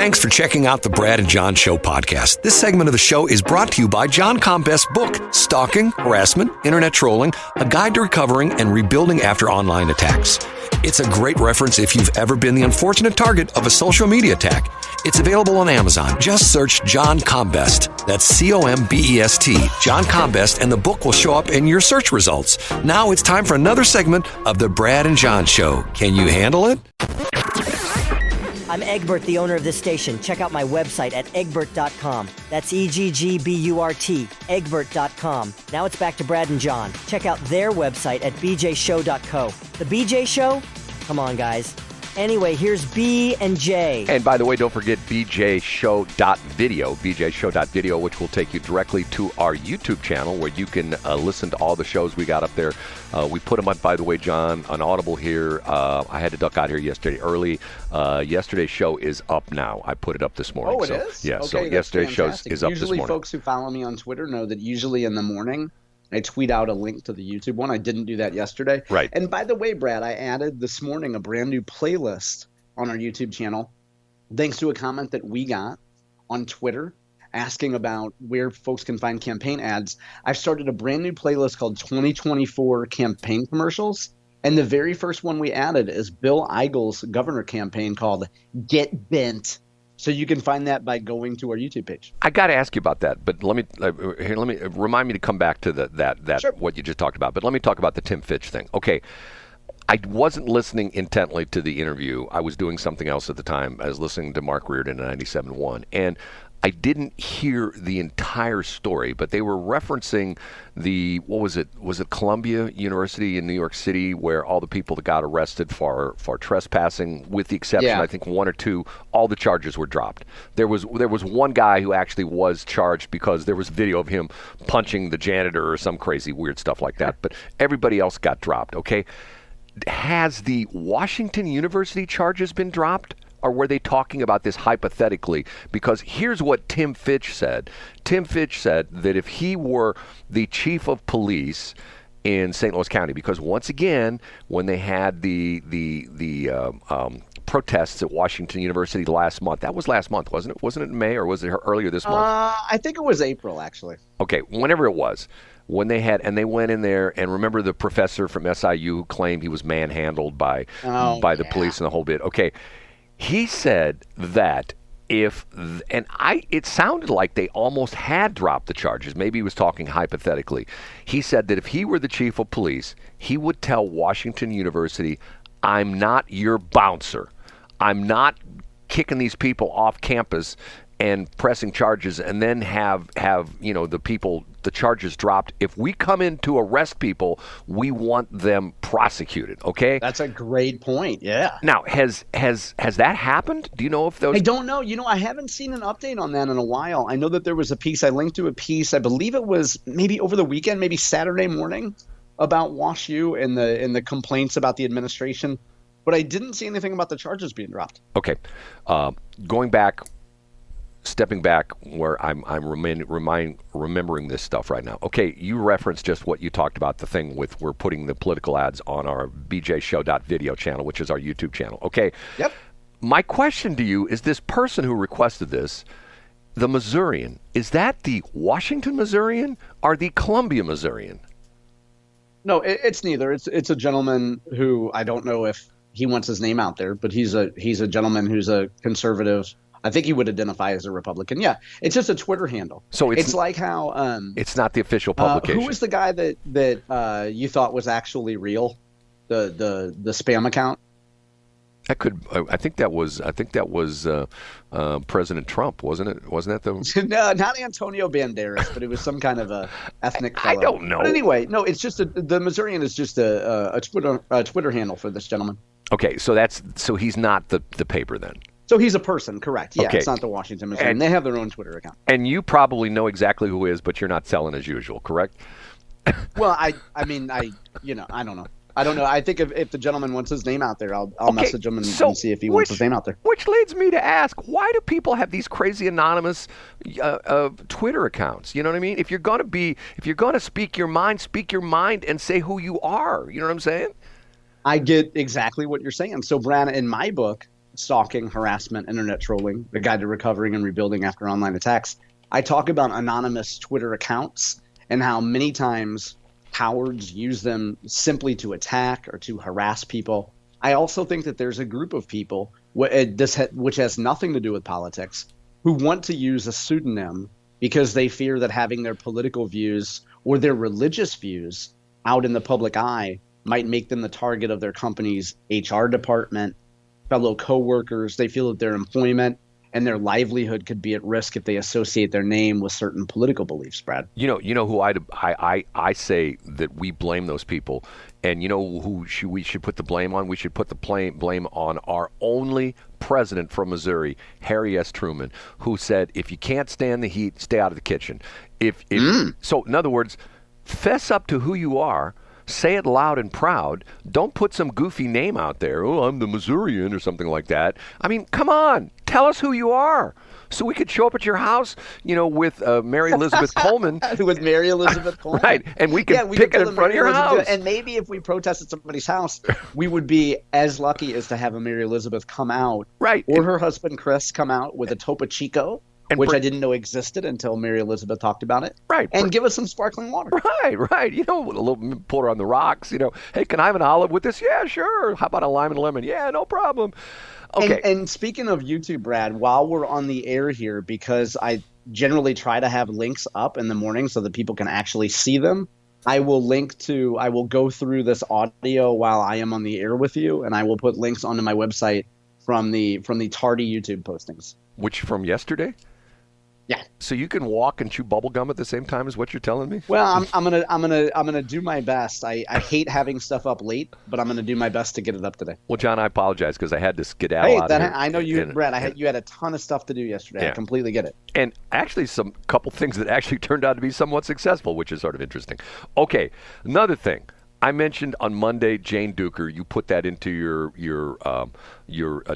Thanks for checking out the Brad and John Show podcast. This segment of the show is brought to you by John Combest's book, Stalking, Harassment, Internet Trolling, A Guide to Recovering and Rebuilding After Online Attacks. It's a great reference if you've ever been the unfortunate target of a social media attack. It's available on Amazon. Just search John Combest. That's C-O-M-B-E-S-T, John Combest, and the book will show up in your search results. Now it's time for another segment of the Brad and John Show. Can you handle it? I'm Egbert, the owner of this station. Check out my website at egbert.com. That's E-G-G-B-U-R-T, egbert.com. Now it's back to Brad and John. Check out their website at bjshow.co. The BJ Show? Come on, guys. Anyway, here's B and J. And by the way, don't forget bjshow.video, bjshow.video, which will take you directly to our YouTube channel where you can listen to all the shows we got up there. We put them up, by the way, John, on Audible here. I had to duck out here yesterday early. Yesterday's show is up now. I put it up this morning. Oh, it is? Yeah, okay, so yesterday's show is up this morning. Usually folks who follow me on Twitter know that usually in the morning I tweet out a link to the YouTube one. I didn't do that yesterday. Right. And by the way, Brad, I added this morning a brand new playlist on our YouTube channel thanks to a comment that we got on Twitter asking about where folks can find campaign ads. I've started a brand new playlist called 2024 Campaign Commercials. And the very first one we added is Bill Eigel's governor campaign called Get Bent. So you can find that by going to our YouTube page. I got to ask you about that, but let me remind me to come back to that Sure. what you just talked about. But let me talk about the Tim Fitch thing. Okay, I wasn't listening intently to the interview. I was doing something else at the time. I was listening to Mark Reardon in 97.1, and I didn't hear the entire story, but they were referencing what was it? Was it Columbia University in New York City, where all the people that got arrested for trespassing, with the exception, I think, one or two, all the charges were dropped. There was one guy who actually was charged because there was video of him punching the janitor or some crazy weird stuff like that, but everybody else got dropped, okay? Has the Washington University charges been dropped? Or were they talking about this hypothetically? Because here's what Tim Fitch said. Tim Fitch said that if he were the chief of police in St. Louis County, because once again, when they had the protests at Washington University last month, that was last month, wasn't it? Wasn't it in May, or was it earlier this month? I think it was April, actually. Okay, whenever it was. When they went in there, and remember the professor from SIU who claimed he was manhandled by the police and the whole bit. Okay. He said that it sounded like they almost had dropped the charges. Maybe he was talking hypothetically. He said that if he were the chief of police, he would tell Washington University, I'm not your bouncer. I'm not kicking these people off campus and pressing charges and then have the charges dropped. If we come in to arrest people, we want them prosecuted, okay? That's a great point, yeah. Now, has that happened? Do you know if those... I don't know. I haven't seen an update on that in a while. I know that there was a piece, I linked to a piece, I believe it was maybe over the weekend, maybe Saturday morning, about WashU and the complaints about the administration, but I didn't see anything about the charges being dropped. Okay. Stepping back where I'm remembering this stuff right now. Okay, you referenced just what you talked about, the thing with we're putting the political ads on our bjshow.video channel, which is our YouTube channel. Okay. Yep. My question to you is, this person who requested this, the Missourian, is that the Washington Missourian or the Columbia Missourian? No, it's neither. It's a gentleman who, I don't know if he wants his name out there, but he's a gentleman who's a conservative. I think he would identify as a Republican. Yeah, it's just a Twitter handle. So it's like how it's not the official publication. Who was the guy that you thought was actually real? The spam account. I think that was President Trump, wasn't it? Wasn't that the? No, not Antonio Banderas, but it was some kind of a ethnic fellow. I don't know. But anyway, no, it's just the Missourian is just a Twitter handle for this gentleman. Okay, so he's not the paper then. So he's a person, correct? Yeah, okay. It's not the Washington Missourian. They have their own Twitter account. And you probably know exactly who he is, but you're not telling as usual, correct? Well, I don't know. I don't know. I think if the gentleman wants his name out there, I'll message him and see if he wants his name out there. Which leads me to ask, why do people have these crazy anonymous Twitter accounts? You know what I mean? If you're gonna speak your mind and say who you are. You know what I'm saying? I get exactly what you're saying. So, Brad, in my book, Stalking, Harassment, Internet Trolling, The Guide to Recovering and Rebuilding After Online Attacks, I talk about anonymous Twitter accounts and how many times cowards use them simply to attack or to harass people. I also think that there's a group of people, which has nothing to do with politics, who want to use a pseudonym because they fear that having their political views or their religious views out in the public eye might make them the target of their company's HR department, fellow coworkers. They feel that their employment and their livelihood could be at risk if they associate their name with certain political beliefs, Brad. You know who I say that we blame those people, and you know who we should put the blame on? We should put the blame on our only president from Missouri, Harry S. Truman, who said, if you can't stand the heat, stay out of the kitchen. So in other words, fess up to who you are. Say it loud and proud. Don't put some goofy name out there. Oh, I'm the Missourian or something like that. I mean, come on. Tell us who you are so we could show up at your house, with Mary Elizabeth Coleman. With Mary Elizabeth Coleman. Right. And we can pick it in front of your house. And maybe if we protested somebody's house, we would be as lucky as to have a Mary Elizabeth come out. Right. Or her husband, Chris, come out with a Topo Chico. Which I didn't know existed until Mary Elizabeth talked about it. Right. And give us some sparkling water. Right. A little pour her on the rocks. Hey, can I have an olive with this? Yeah, sure. How about a lime and lemon? Yeah, no problem. Okay. And speaking of YouTube, Brad, while we're on the air here, because I generally try to have links up in the morning so that people can actually see them, I will go through this audio while I am on the air with you, and I will put links onto my website from the tardy YouTube postings. Which from yesterday? Yeah. So you can walk and chew bubble gum at the same time, is what you're telling me? Well, I'm gonna do my best. I hate having stuff up late, but I'm gonna do my best to get it up today. Well, John, I apologize because I had to skedaddle out of here. I know you, Brad. You had a ton of stuff to do yesterday. Yeah. I completely get it. And actually, some couple things that actually turned out to be somewhat successful, which is sort of interesting. Okay, another thing. I mentioned on Monday Jane Dueker. You put that into your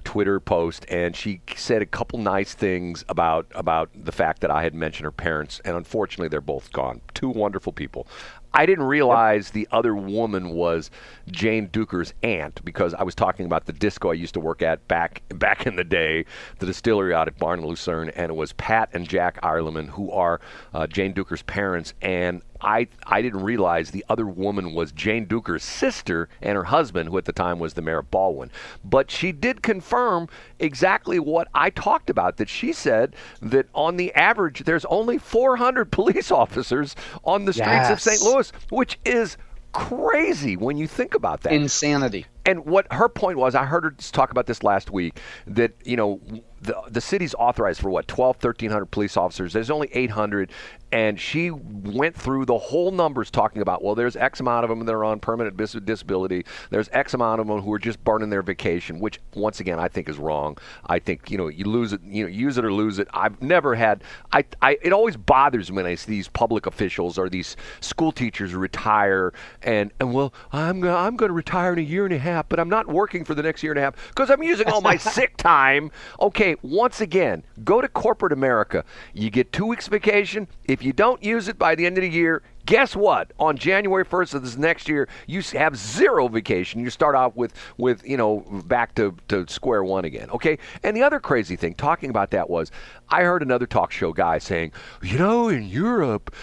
Twitter post, and she said a couple nice things about the fact that I had mentioned her parents, and unfortunately they're both gone. Two wonderful people. I didn't realize the other woman was Jane Dueker's aunt because I was talking about the disco I used to work at back in the day, the distillery out at Barn and Lucerne, and it was Pat and Jack Ireland who are Jane Dueker's parents, and I didn't realize the other woman was Jane Dueker's sister and her husband, who at the time was the mayor of Baldwin. But she did confirm exactly what I talked about, that she said that on the average there's only 400 police officers on the streets of St. Louis, which is crazy when you think about that. Insanity. And what her point was, I heard her talk about this last week, that, the city's authorized for 1,300 police officers. There's only 800. And she went through the whole numbers talking about, well, there's X amount of them that are on permanent disability. There's X amount of them who are just burning their vacation, which, once again, I think is wrong. I think, you lose it, use it or lose it. I've never had, it always bothers me when I see these public officials or these school teachers retire and well, I'm going to retire in a year and a half, but I'm not working for the next year and a half because I'm using all my sick time. Okay, once again, go to corporate America. You get 2 weeks vacation. If you don't use it by the end of the year, guess what? On January 1st of this next year, you have 0 vacation. You start out with back to square one again, okay? And the other crazy thing, talking about that was, I heard another talk show guy saying, in Europe,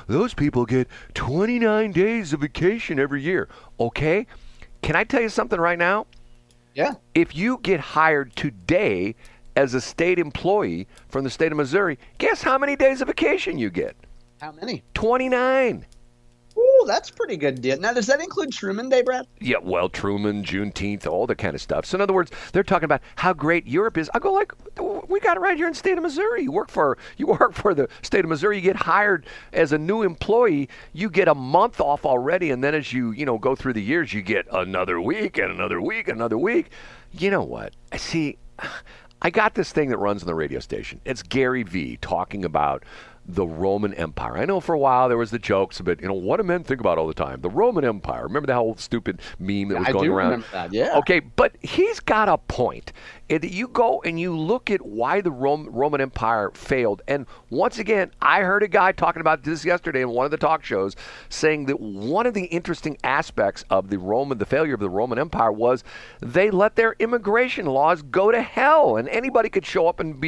those people get 29 days of vacation every year, okay? Can I tell you something right now? Yeah. If you get hired today as a state employee from the state of Missouri, guess how many days of vacation you get? How many? 29. Ooh, that's pretty good deal. Now, does that include Truman Day, Brad? Yeah, well, Truman, Juneteenth, all that kind of stuff. So in other words, they're talking about how great Europe is. I go like, we got it right here in the state of Missouri. You work for the state of Missouri. You get hired as a new employee. You get a month off already, and then as you go through the years, you get another week and another week and another week. You know what? See, I got this thing that runs on the radio station. It's Gary V talking about the Roman Empire. I know for a while there was the jokes about, what do men think about all the time? The Roman Empire. Remember that whole stupid meme that was going around? I do remember that, yeah. Okay, but he's got a point. You go and you look at why the Roman Empire failed. And once again, I heard a guy talking about this yesterday in one of the talk shows saying that one of the interesting aspects of the failure of the Roman Empire was they let their immigration laws go to hell, and anybody could show up and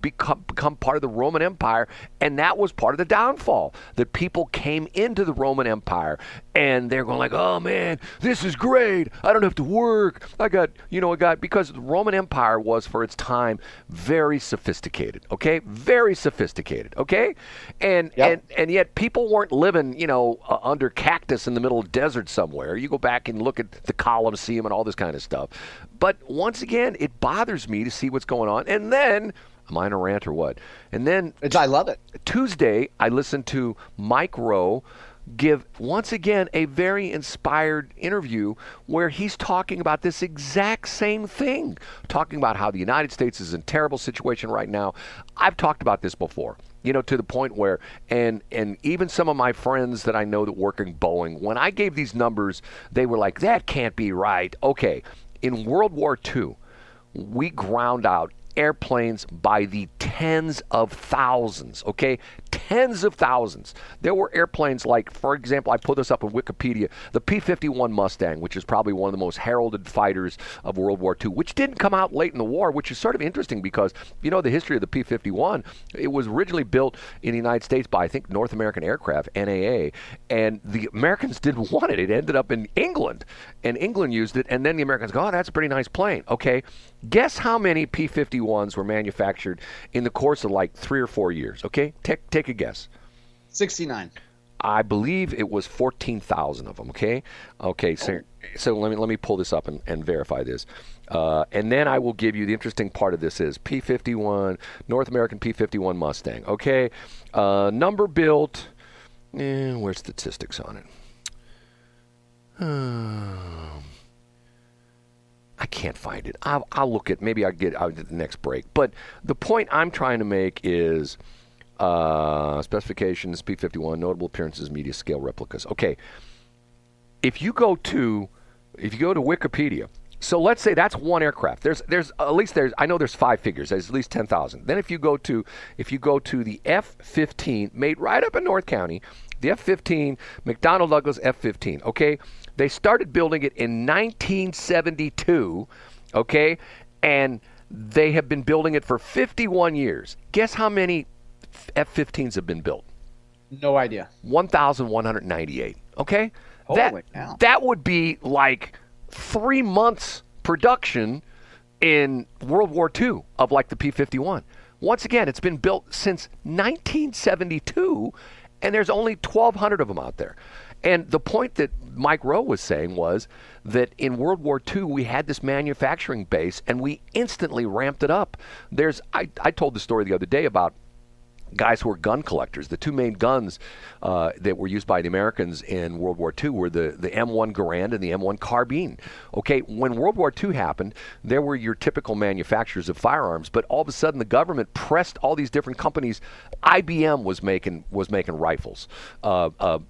become part of the Roman Empire. And that was part of the downfall, that people came into the Roman Empire and they're going like, oh man, this is great. I don't have to work. Because the Roman Empire was for its time very sophisticated, okay? Very sophisticated, okay? And yet people weren't living, under cactus in the middle of the desert somewhere. You go back and look at the Colosseum and all this kind of stuff. But once again, it bothers me to see what's going on. And then, am I in a rant or what? And then I love it. Tuesday, I listened to Mike Rowe give, once again, a very inspired interview where he's talking about this exact same thing, talking about how the United States is in a terrible situation right now. I've talked about this before, to the point where, and even some of my friends that I know that work in Boeing, when I gave these numbers, they were like, that can't be right. Okay, in World War II, we ground out airplanes by the tens of thousands, okay? Tens of thousands. There were airplanes like, for example, I put this up on Wikipedia, the P-51 Mustang, which is probably one of the most heralded fighters of World War II, which didn't come out late in the war, which is sort of interesting because, the history of the P-51, it was originally built in the United States by, I think, North American Aircraft, NAA, and the Americans didn't want it. It ended up in England, and England used it, and then the Americans go, oh, that's a pretty nice plane. Okay, guess how many P-51s were manufactured in the course of like 3 or 4 years, okay? Take a guess. 69. I believe it was 14,000 of them, okay? Okay, so let me pull this up and verify this. And then I will give you the interesting part of this is P-51, North American P-51 Mustang, okay? Number built, where's statistics on it? I can't find it. I'll look at, maybe I'll get out at the next break. But the point I'm trying to make is specifications, P-51, notable appearances, media scale replicas. Okay, if you go to Wikipedia, so let's say that's one aircraft. I know there's 5 figures. There's at least 10,000. Then if you go to the F-15 made right up in North County, the F-15, McDonnell Douglas F-15, okay? They started building it in 1972, okay? And they have been building it for 51 years. Guess how many F-15s have been built? No idea. 1,198, okay? Holy cow. That would be like 3 months production in World War II of like the P-51. Once again, it's been built since 1972, and there's only 1,200 of them out there. And the point that Mike Rowe was saying was that in World War II, we had this manufacturing base, and we instantly ramped it up. I told the story the other day about guys who were gun collectors. The 2 main guns that were used by the Americans in World War II were the M1 Garand and the M1 Carbine. Okay, when World War II happened, there were your typical manufacturers of firearms, but all of a sudden the government pressed all these different companies. IBM was making rifles.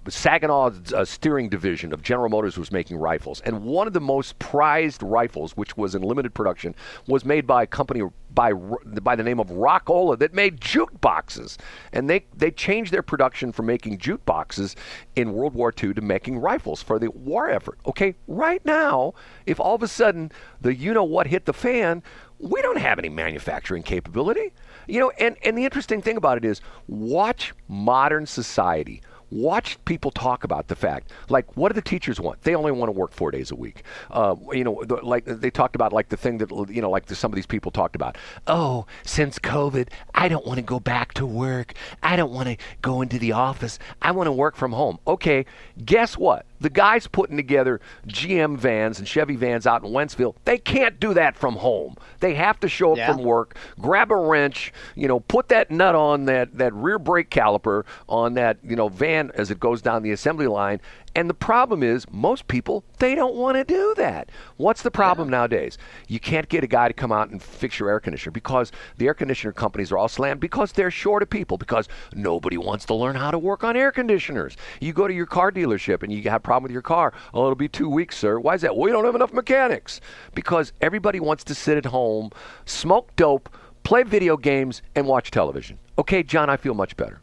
Saginaw steering division of General Motors was making rifles. And one of the most prized rifles, which was in limited production, was made by a company by the name of Rockola that made jukeboxes. And they changed their production from making jukeboxes in World War II to making rifles for the war effort. Okay, right now, if all of a sudden the you-know-what hit the fan, we don't have any manufacturing capability. And the interesting thing about it is, watch modern society. Watch people talk about the fact, like, what do the teachers want? They only want to work 4 days a week. Like they talked about, like the thing that, some of these people talked about. Oh, since COVID, I don't want to go back to work. I don't want to go into the office. I want to work from home. Okay, guess what? The guys putting together GM vans and Chevy vans out in Wentzville, they can't do that from home. They have to show up from work, grab a wrench, put that nut on that rear brake caliper on that, van as it goes down the assembly line, And the problem is, most people, they don't want to do that. What's the problem nowadays? You can't get a guy to come out and fix your air conditioner because the air conditioner companies are all slammed because they're short of people, because nobody wants to learn how to work on air conditioners. You go to your car dealership and you have a problem with your car. Oh, it'll be 2 weeks, sir. Why is that? Well, we don't have enough mechanics. Because everybody wants to sit at home, smoke dope, play video games, and watch television. Okay, John, I feel much better.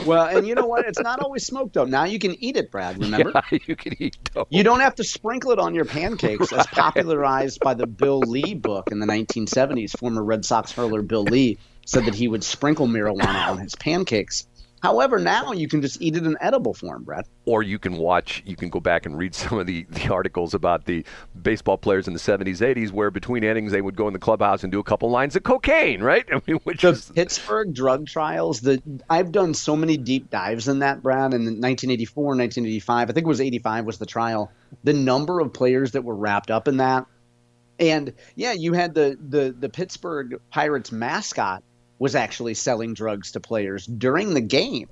Well, and you know what? It's not always smoked dope. Now you can eat it, Brad, remember? Yeah, you can eat dope. You don't have to sprinkle it on your pancakes, as popularized by the Bill Lee book in the 1970s. Former Red Sox hurler Bill Lee said that he would sprinkle marijuana on his pancakes. However, now you can just eat it in edible form, Brad. Or you can go back and read some of the articles about the baseball players in the 70s, 80s, where between innings they would go in the clubhouse and do a couple lines of cocaine, right? I mean, Pittsburgh drug trials, I've done so many deep dives in that, Brad, in 1984, 1985. I think it was 85 was the trial. The number of players that were wrapped up in that. And, yeah, you had the Pittsburgh Pirates mascot was actually selling drugs to players during the game.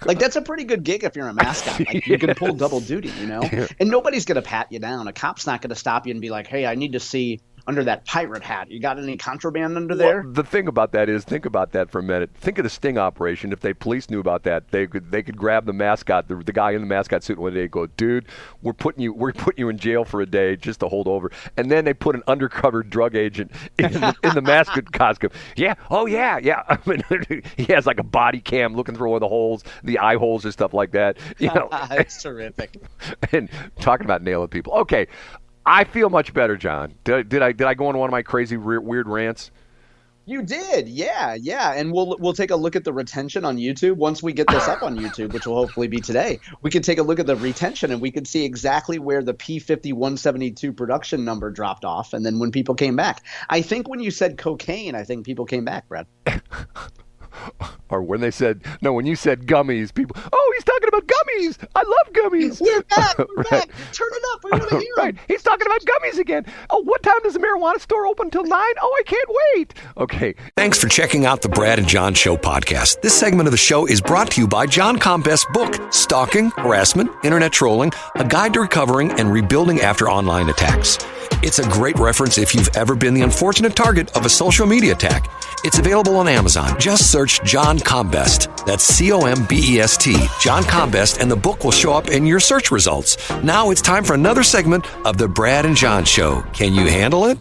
Like, that's a pretty good gig if you're a mascot. Like, you can pull double duty, you know? And nobody's going to pat you down. A cop's not going to stop you and be like, hey, I need to see under that pirate hat. You got any contraband under there? The thing about that is, think about that for a minute. Think of the sting operation. If the police knew about that, they could grab the mascot, the guy in the mascot suit one day, and go, dude, we're putting you in jail for a day just to hold over. And then they put an undercover drug agent in the mascot costume. Yeah, oh yeah. I mean, he has like a body cam looking through all the holes, the eye holes and stuff like that. You know, it's terrific. And talking about nailing people. Okay. I feel much better, John. Did I go on one of my crazy weird rants? You did, yeah. And we'll take a look at the retention on YouTube once we get this up on YouTube, which will hopefully be today. We can take a look at the retention and we can see exactly where the P-51 production number dropped off, and then when people came back. I think when you said cocaine, I think people came back, Brad. Or when you said gummies, people, oh, he's talking about gummies. I love gummies. We're back. Back. Turn it up. We want to hear Right. He's talking about gummies again. Oh, what time does the marijuana store open until 9? Oh, I can't wait. Okay. Thanks for checking out the Brad and John Show podcast. This segment of the show is brought to you by John Combest's book, Stalking, Harassment, Internet Trolling, A Guide to Recovering and Rebuilding After Online Attacks. It's a great reference if you've ever been the unfortunate target of a social media attack. It's available on Amazon. Just search John Combest. That's Combest, John Combest, and the book will show up in your search results. Now it's time for another segment of the Brad and John Show. Can you handle it?